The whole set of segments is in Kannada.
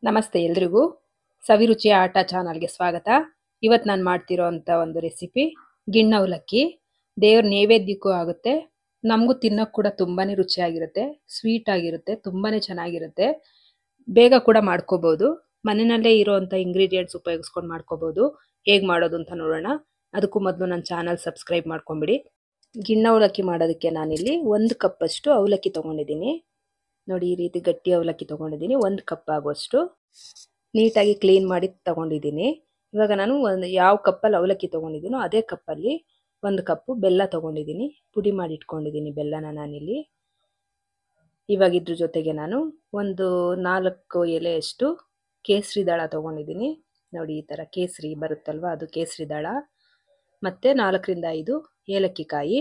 ನಮಸ್ತೆ ಎಲ್ರಿಗೂ. ಸವಿರುಚಿಯ ಆಟ ಚಾನಲ್ಗೆ ಸ್ವಾಗತ. ಇವತ್ತು ನಾನು ಮಾಡ್ತಿರೋಂಥ ಒಂದು ರೆಸಿಪಿ ಗಿಣ್ಣು ಅವಲಕ್ಕಿ. ದೇವ್ರ ನೈವೇದ್ಯಕ್ಕೂ ಆಗುತ್ತೆ, ನಮಗೂ ತಿನ್ನೋಕೆ ಕೂಡ ತುಂಬಾನೇ ರುಚಿಯಾಗಿರುತ್ತೆ, ಸ್ವೀಟ್ ಆಗಿರುತ್ತೆ, ತುಂಬಾನೇ ಚೆನ್ನಾಗಿರುತ್ತೆ. ಬೇಗ ಕೂಡ ಮಾಡ್ಕೋಬಹುದು. ಮನೆಯಲ್ಲೇ ಇರೋಂಥ ಇಂಗ್ರೀಡಿಯೆಂಟ್ಸ್ ಉಪಯೋಗಿಸ್ಕೊಂಡು ಮಾಡ್ಕೋಬಹುದು. ಹೇಗೆ ಮಾಡೋದು ಅಂತ ನೋಡೋಣ. ಅದಕ್ಕೂ ಮೊದಲು ನನ್ನ ಚಾನಲ್ ಸಬ್ಸ್ಕ್ರೈಬ್ ಮಾಡ್ಕೊಂಬಿಡಿ. ಗಿಣ್ಣು ಅವಲಕ್ಕಿ ಮಾಡೋದಕ್ಕೆ ನಾನಿಲ್ಲಿ 1 ಕಪ್ ಅಷ್ಟು ಅವಲಕ್ಕಿ ತೊಗೊಂಡಿದ್ದೀನಿ. ನೋಡಿ, ಈ ರೀತಿ ಗಟ್ಟಿ ಅವಲಕ್ಕಿ ತೊಗೊಂಡಿದ್ದೀನಿ. 1 ಕಪ್ ಆಗುವಷ್ಟು ನೀಟಾಗಿ ಕ್ಲೀನ್ ಮಾಡಿ ತಗೊಂಡಿದ್ದೀನಿ. ಇವಾಗ ನಾನು ಯಾವ ಕಪ್ಪಲ್ಲಿ ಅವಲಕ್ಕಿ ತೊಗೊಂಡಿದ್ದೀನೋ ಅದೇ ಕಪ್ಪಲ್ಲಿ 1 ಕಪ್ಪು ಬೆಲ್ಲ ತೊಗೊಂಡಿದ್ದೀನಿ. ಪುಡಿ ಮಾಡಿ ಇಟ್ಕೊಂಡಿದ್ದೀನಿ ಬೆಲ್ಲನ ನಾನಿಲ್ಲಿ. ಇವಾಗ ಇದ್ರ ಜೊತೆಗೆ ನಾನು ಒಂದು 4 ಎಲೆಯಷ್ಟು ಕೇಸರಿ ದಳ ತೊಗೊಂಡಿದ್ದೀನಿ. ನೋಡಿ, ಈ ಥರ ಕೇಸರಿ ಬರುತ್ತಲ್ವ, ಅದು ಕೇಸರಿ ದಳ. ಮತ್ತು 4ರಿಂದ 5 ಏಲಕ್ಕಿ ಕಾಯಿ,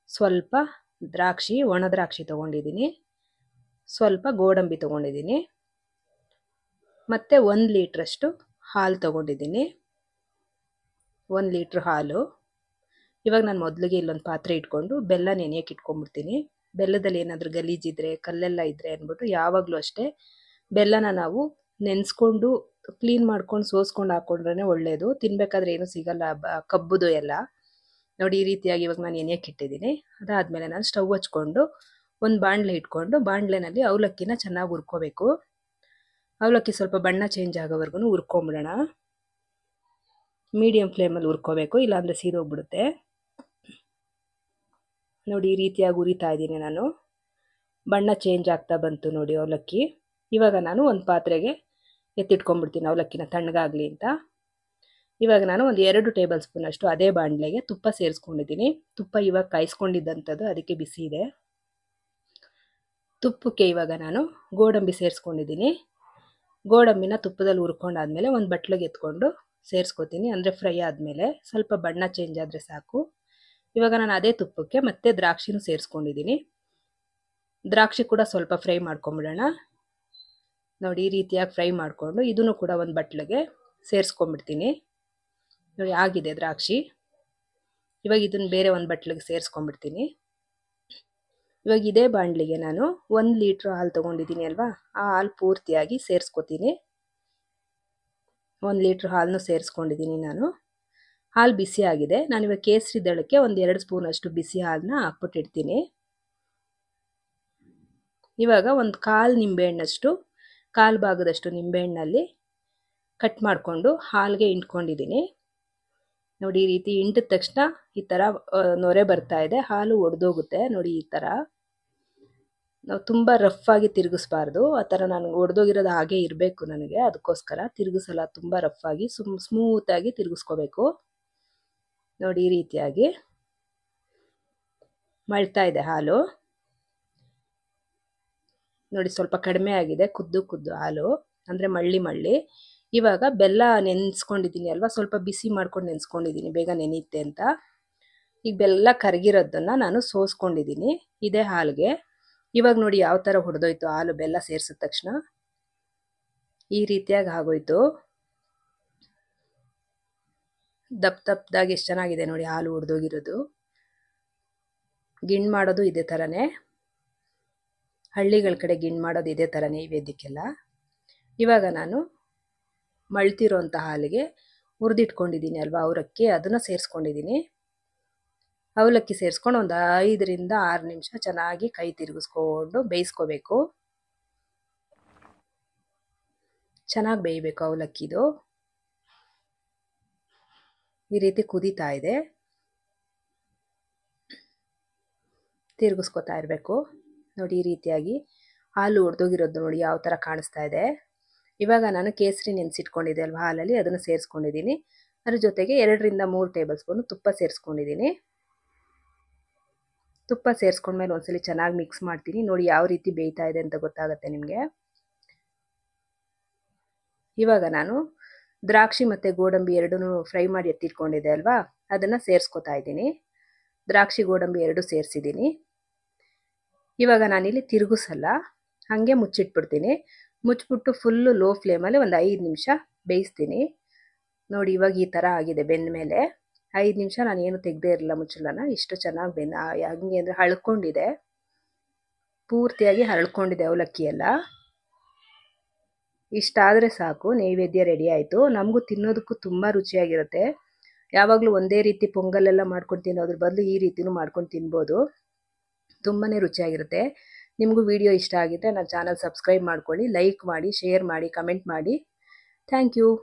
ಸ್ವಲ್ಪ ದ್ರಾಕ್ಷಿ, ಒಣ ದ್ರಾಕ್ಷಿ ತೊಗೊಂಡಿದ್ದೀನಿ, ಸ್ವಲ್ಪ ಗೋಡಂಬಿ ತೊಗೊಂಡಿದ್ದೀನಿ, ಮತ್ತು 1 ಲೀಟ್ರಷ್ಟು ಹಾಲು ತೊಗೊಂಡಿದ್ದೀನಿ. 1 ಲೀಟ್ರ್ ಹಾಲು. ಇವಾಗ ನಾನು ಮೊದಲಿಗೆ ಇಲ್ಲೊಂದು ಪಾತ್ರೆ ಇಟ್ಕೊಂಡು ಬೆಲ್ಲ ನೆನೆಯಕ್ಕೆ ಇಟ್ಕೊಂಡ್ಬಿಡ್ತೀನಿ. ಬೆಲ್ಲದಲ್ಲಿ ಏನಾದರೂ ಗಲೀಜಿದ್ರೆ, ಕಲ್ಲೆಲ್ಲ ಇದ್ದರೆ ಅಂದ್ಬಿಟ್ಟು ಯಾವಾಗಲೂ ಅಷ್ಟೇ ಬೆಲ್ಲನ ನಾವು ನೆನೆಸ್ಕೊಂಡು ಕ್ಲೀನ್ ಮಾಡ್ಕೊಂಡು ಸೋಸ್ಕೊಂಡು ಹಾಕ್ಕೊಂಡ್ರೆ ಒಳ್ಳೆಯದು. ತಿನ್ನಬೇಕಾದ್ರೆ ಏನೂ ಸಿಗಲ್ಲ, ಕಬ್ಬುದು ಎಲ್ಲ. ನೋಡಿ, ಈ ರೀತಿಯಾಗಿ ಇವಾಗ ನಾನು ನೆನೆಯಕ್ಕೆ ಇಟ್ಟಿದ್ದೀನಿ. ಅದಾದಮೇಲೆ ನಾನು ಸ್ಟವ್ ಹಚ್ಕೊಂಡು ಒಂದು ಬಾಣಲೆ ಇಟ್ಕೊಂಡು ಬಾಣಲೆನಲ್ಲಿ ಅವಲಕ್ಕಿನ ಚೆನ್ನಾಗಿ ಹುರ್ಕೋಬೇಕು. ಅವಲಕ್ಕಿ ಸ್ವಲ್ಪ ಬಣ್ಣ ಚೇಂಜ್ ಆಗೋವರೆಗೂ ಹುರ್ಕೊಂಬಿಡೋಣ. ಮೀಡಿಯಂ ಫ್ಲೇಮಲ್ಲಿ ಹುರ್ಕೋಬೇಕು, ಇಲ್ಲಾಂದರೆ ಸೀದೋಗ್ಬಿಡುತ್ತೆ. ನೋಡಿ, ಈ ರೀತಿಯಾಗಿ ಹುರಿತಾ ಇದ್ದೀನಿ ನಾನು. ಬಣ್ಣ ಚೇಂಜ್ ಆಗ್ತಾ ಬಂತು ನೋಡಿ ಅವಲಕ್ಕಿ. ಇವಾಗ ನಾನು ಒಂದು ಪಾತ್ರೆಗೆ ಎತ್ತಿಟ್ಕೊಂಡ್ಬಿಡ್ತೀನಿ ಅವಲಕ್ಕಿನ ತಣ್ಣಗಾಗಲಿ ಅಂತ. ಇವಾಗ ನಾನು ಒಂದು 2 ಟೇಬಲ್ ಸ್ಪೂನ್ ಅಷ್ಟು ಅದೇ ಬಾಣಲೆಗೆ ತುಪ್ಪ ಸೇರಿಸ್ಕೊಂಡಿದ್ದೀನಿ. ತುಪ್ಪ ಇವಾಗ ಕಾಯಿಸ್ಕೊಂಡಿದ್ದಂಥದ್ದು, ಅದಕ್ಕೆ ಬಿಸಿ ಇದೆ. ತುಪ್ಪಕ್ಕೆ ಇವಾಗ ನಾನು ಗೋಡಂಬಿ ಸೇರಿಸ್ಕೊಂಡಿದ್ದೀನಿ. ಗೋಡಂಬಿನ ತುಪ್ಪದಲ್ಲಿ ಹುರ್ಕೊಂಡಾದ್ಮೇಲೆ ಒಂದು ಬಟ್ಲಿಗೆ ಎತ್ಕೊಂಡು ಸೇರಿಸ್ಕೊತೀನಿ. ಅಂದರೆ ಫ್ರೈ ಆದಮೇಲೆ ಸ್ವಲ್ಪ ಬಣ್ಣ ಚೇಂಜ್ ಆದರೆ ಸಾಕು. ಇವಾಗ ನಾನು ಅದೇ ತುಪ್ಪಕ್ಕೆ ಮತ್ತೆ ದ್ರಾಕ್ಷಿನೂ ಸೇರಿಸ್ಕೊಂಡಿದ್ದೀನಿ. ದ್ರಾಕ್ಷಿ ಕೂಡ ಸ್ವಲ್ಪ ಫ್ರೈ ಮಾಡ್ಕೊಂಬಿಡೋಣ. ನೋಡಿ, ಈ ರೀತಿಯಾಗಿ ಫ್ರೈ ಮಾಡಿಕೊಂಡು ಇದನ್ನು ಕೂಡ ಒಂದು ಬಟ್ಲಿಗೆ ಸೇರಿಸ್ಕೊಂಡ್ಬಿಡ್ತೀನಿ. ನೋಡಿ, ಆಗಿದೆ ದ್ರಾಕ್ಷಿ. ಇವಾಗ ಇದನ್ನು ಬೇರೆ ಒಂದು ಬಟ್ಲಿಗೆ ಸೇರಿಸ್ಕೊಂಡ್ಬಿಡ್ತೀನಿ. ಇವಾಗ ಇದೇ ಬಾಣಲಿಗೆ ನಾನು 1 ಲೀಟ್ರ್ ಹಾಲು ತೊಗೊಂಡಿದ್ದೀನಿ ಅಲ್ವಾ, ಆ ಹಾಲು ಪೂರ್ತಿಯಾಗಿ ಸೇರಿಸ್ಕೊತೀನಿ. 1 ಲೀಟ್ರ್ ಹಾಲನ್ನು ಸೇರಿಸ್ಕೊಂಡಿದ್ದೀನಿ ನಾನು. ಹಾಲು ಬಿಸಿ ಆಗಿದೆ. ನಾನಿವಾಗ ಕೇಸರಿ ದಳಕ್ಕೆ ಒಂದು 2 ಸ್ಪೂನ್ ಅಷ್ಟು ಬಿಸಿ ಹಾಲನ್ನ ಹಾಕ್ಬಿಟ್ಟಿಡ್ತೀನಿ. ಇವಾಗ ಒಂದು 1/4 ನಿಂಬೆಹಣ್ಣಷ್ಟು, 1/4 ಭಾಗದಷ್ಟು ನಿಂಬೆಹಣ್ಣಲ್ಲಿ ಕಟ್ ಮಾಡಿಕೊಂಡು ಹಾಲಿಗೆ ಇಂಟ್ಕೊಂಡಿದ್ದೀನಿ. ನೋಡಿ, ಈ ರೀತಿ ಇಂಟಿದ ತಕ್ಷಣ ಈ ಥರ ನೊರೆ ಬರ್ತಾ ಇದೆ, ಹಾಲು ಒಡೆದೋಗುತ್ತೆ. ನೋಡಿ, ಈ ಥರ ನಾವು ತುಂಬ ರಫ್ ಆಗಿ ತಿರುಗಿಸ್ಬಾರ್ದು. ಆ ಥರ ನನಗೆ ಒಡೆದೋಗಿರೋದು ಹಾಗೆ ಇರಬೇಕು ನನಗೆ, ಅದಕ್ಕೋಸ್ಕರ ತಿರುಗಿಸಲ್ಲ. ತುಂಬ ರಫ್ ಆಗಿ ಸ್ಮೂತಾಗಿ ತಿರುಗಿಸ್ಕೋಬೇಕು. ನೋಡಿ, ಈ ರೀತಿಯಾಗಿ ಮಳ್ತಾ ಇದೆ ಹಾಲು. ನೋಡಿ, ಸ್ವಲ್ಪ ಕಡಿಮೆ ಆಗಿದೆ, ಕುದ್ದು ಹಾಲು, ಅಂದರೆ ಮಳ್ಳಿ. ಇವಾಗ ಬೆಲ್ಲ ನೆನೆಸ್ಕೊಂಡಿದ್ದೀನಿ ಅಲ್ವಾ, ಸ್ವಲ್ಪ ಬಿಸಿ ಮಾಡ್ಕೊಂಡು ನೆನೆಸ್ಕೊಂಡಿದ್ದೀನಿ, ಬೇಗ ನೆನೆಯುತ್ತೆ ಅಂತ. ಈಗ ಬೆಲ್ಲ ಕರಗಿರೋದನ್ನು ನಾನು ಸೋಸ್ಕೊಂಡಿದ್ದೀನಿ ಇದೇ ಹಾಲಿಗೆ. ಇವಾಗ ನೋಡಿ ಯಾವ ಥರ ಹೊಡೆದೋಯ್ತು ಹಾಲು ಬೆಲ್ಲ ಸೇರಿಸಿದ ತಕ್ಷಣ. ಈ ರೀತಿಯಾಗಿ ಆಗೋಯ್ತು. ದಪ್ಪದಾಗಿ ಎಷ್ಟು ಚೆನ್ನಾಗಿದೆ ನೋಡಿ ಹಾಲು ಹೊಡೆದೋಗಿರೋದು. ಗಿಣ್ಣು ಮಾಡೋದು ಇದೇ ಥರನೇ, ಹಳ್ಳಿಗಳ ಕಡೆ ಗಿಣ್ಣು ಮಾಡೋದು ಇದೇ ಥರ ನೈವೇದ್ಯಕ್ಕೆಲ್ಲ. ಇವಾಗ ನಾನು ಮಳ್ತಿರೋಂಥ ಹಾಲಿಗೆ ಹುರಿದಿಟ್ಕೊಂಡಿದ್ದೀನಿ ಅಲ್ವಾ ಅವಲಕ್ಕಿ, ಅದನ್ನು ಸೇರಿಸ್ಕೊಂಡಿದ್ದೀನಿ. ಅವಲಕ್ಕಿ ಸೇರಿಸ್ಕೊಂಡು ಒಂದು 5ರಿಂದ 6 ನಿಮಿಷ ಚೆನ್ನಾಗಿ ಕೈ ತಿರುಗಿಸ್ಕೊಂಡು ಬೇಯಿಸ್ಕೋಬೇಕು. ಚೆನ್ನಾಗಿ ಬೇಯಬೇಕು ಅವಲಕ್ಕಿದು. ಈ ರೀತಿ ಕುದೀತಾ ಇದೆ, ತಿರುಗಿಸ್ಕೊತಾ ಇರಬೇಕು. ನೋಡಿ, ಈ ರೀತಿಯಾಗಿ ಹಾಲು ಒಡೆದೋಗಿರೋದು ನೋಡಿ ಯಾವ ಥರ ಕಾಣಿಸ್ತಾ ಇದೆ. ಇವಾಗ ನಾನು ಕೇಸರಿ ನೆನೆಸಿಟ್ಕೊಂಡಿದ್ದೆ ಅಲ್ವಾ ಹಾಲಲ್ಲಿ, ಅದನ್ನು ಸೇರಿಸ್ಕೊಂಡಿದ್ದೀನಿ. ಅದ್ರ ಜೊತೆಗೆ 2ರಿಂದ 3 ಟೇಬಲ್ ಸ್ಪೂನು ತುಪ್ಪ ಸೇರಿಸ್ಕೊಂಡಿದ್ದೀನಿ. ತುಪ್ಪ ಸೇರಿಸ್ಕೊಂಡ್ಮೇಲೆ ಒಂದ್ಸಲಿ ಚೆನ್ನಾಗಿ ಮಿಕ್ಸ್ ಮಾಡ್ತೀನಿ. ನೋಡಿ ಯಾವ ರೀತಿ ಬೇಯ್ತಾ ಇದೆ ಅಂತ ಗೊತ್ತಾಗುತ್ತೆ ನಿಮಗೆ. ಇವಾಗ ನಾನು ದ್ರಾಕ್ಷಿ ಮತ್ತು ಗೋಡಂಬಿ ಎರಡೂ ಫ್ರೈ ಮಾಡಿ ಎತ್ತಿಟ್ಕೊಂಡಿದ್ದೆ ಅಲ್ವಾ, ಅದನ್ನು ಸೇರಿಸ್ಕೊತಾ ಇದ್ದೀನಿ. ದ್ರಾಕ್ಷಿ ಗೋಡಂಬಿ 2 ಸೇರಿಸಿದ್ದೀನಿ. ಇವಾಗ ನಾನಿಲ್ಲಿ ತಿರುಗಿಸಲ್ಲ, ಹಾಗೆ ಮುಚ್ಚಿಟ್ಬಿಡ್ತೀನಿ. ಮುಚ್ಚಿಬಿಟ್ಟು ಫುಲ್ಲು ಲೋ ಫ್ಲೇಮಲ್ಲಿ ಒಂದು 5 ನಿಮಿಷ ಬೇಯಿಸ್ತೀನಿ. ನೋಡಿ, ಇವಾಗ ಈ ಥರ ಆಗಿದೆ ಬೆಂದ ಮೇಲೆ. 5 ನಿಮಿಷ ನಾನು ಏನು ತೆಗೆದೇ ಇರಲಿಲ್ಲ ಮುಚ್ಚಳನ, ಇಷ್ಟು ಚೆನ್ನಾಗಿ ಹಂಗೆ ಅಂದರೆ ಹಳ್ಕೊಂಡಿದೆ, ಪೂರ್ತಿಯಾಗಿ ಹರಳ್ಕೊಂಡಿದೆ ಅವಲಕ್ಕಿ ಎಲ್ಲ. ಇಷ್ಟಾದರೆ ಸಾಕು, ನೈವೇದ್ಯ ರೆಡಿ ಆಯಿತು. ನಮಗೂ ತಿನ್ನೋದಕ್ಕೂ ತುಂಬ ರುಚಿಯಾಗಿರುತ್ತೆ. ಯಾವಾಗಲೂ ಒಂದೇ ರೀತಿ ಪೊಂಗಲೆಲ್ಲ ಮಾಡ್ಕೊಂಡು ತಿನ್ನೋದ್ರ ಬದಲು ಈ ರೀತಿನೂ ಮಾಡ್ಕೊಂಡು ತಿನ್ಬೋದು. ತುಂಬಾ ರುಚಿಯಾಗಿರುತ್ತೆ. ನಿಮಗೂ ವಿಡಿಯೋ ಇಷ್ಟ ಆಗಿದ್ದರೆ ನನ್ನ ಚಾನಲ್ ಸಬ್ಸ್ಕ್ರೈಬ್ ಮಾಡ್ಕೊಳ್ಳಿ, ಲೈಕ್ ಮಾಡಿ, ಶೇರ್ ಮಾಡಿ, ಕಮೆಂಟ್ ಮಾಡಿ. Thank you.